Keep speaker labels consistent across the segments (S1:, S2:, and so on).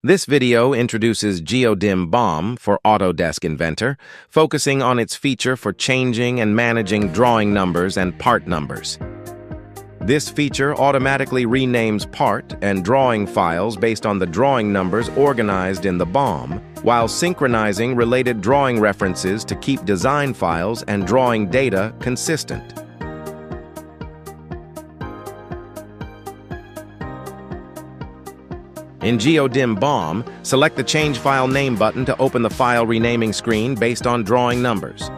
S1: This video introduces GeoDim BOM for Autodesk Inventor, focusing on its feature for changing and managing drawing numbers and part numbers. This feature automatically renames part and drawing files based on the drawing numbers organized in the BOM, while synchronizing related drawing references to keep design files and drawing data consistent. In GeoDim BOM, select the Change File Name button to open the file renaming screen based on drawing numbers.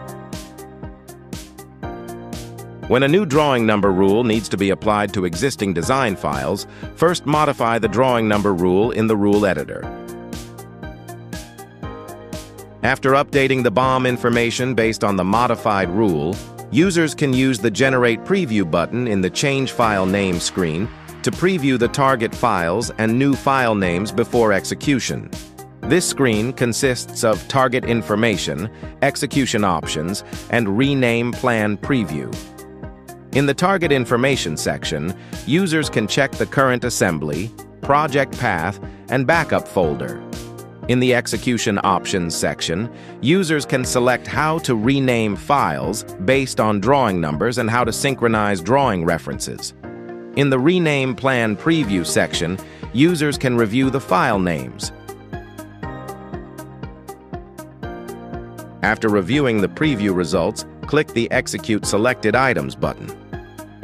S1: When a new drawing number rule needs to be applied to existing design files, first modify the drawing number rule in the rule editor. After updating the BOM information based on the modified rule, users can use the Generate Preview button in the Change File Name screen to preview the target files and new file names before execution. This screen consists of target information, execution options, and rename plan preview. In the target information section, users can check the current assembly, project path, and backup folder. In the execution options section, users can select how to rename files based on drawing numbers and how to synchronize drawing references. In the Rename Plan Preview section, users can review the file names. After reviewing the preview results, click the Execute Selected Items button.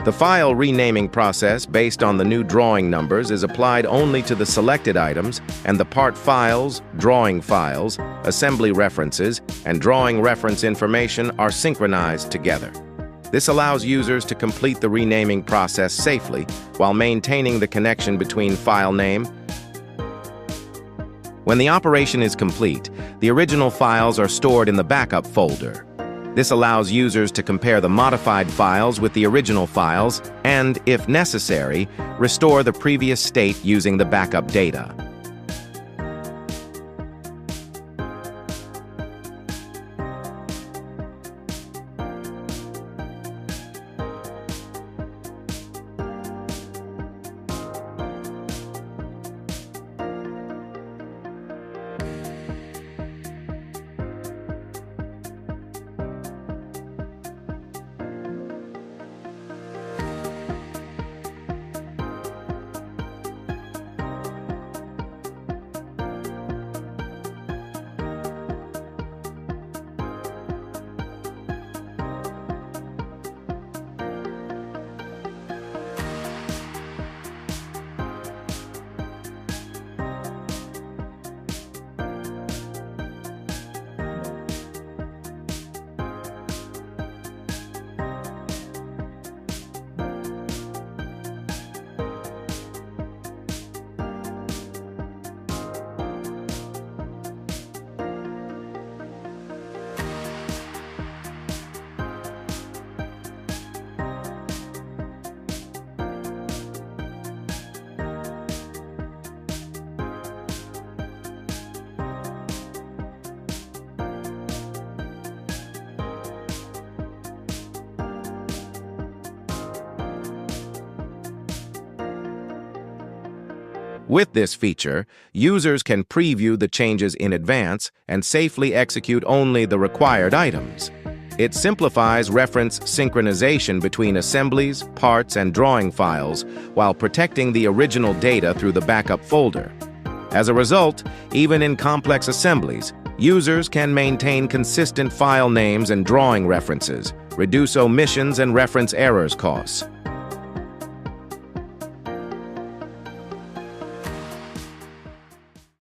S1: The file renaming process based on the new drawing numbers is applied only to the selected items, and the part files, drawing files, assembly references, and drawing reference information are synchronized together. This allows users to complete the renaming process safely while maintaining the connection between file name. When the operation is complete, the original files are stored in the backup folder. This allows users to compare the modified files with the original files and, if necessary, restore the previous state using the backup data. With this feature, users can preview the changes in advance and safely execute only the required items. It simplifies reference synchronization between assemblies, parts, and drawing files while protecting the original data through the backup folder. As a result, even in complex assemblies, users can maintain consistent file names and drawing references, reduce omissions and reference errors costs.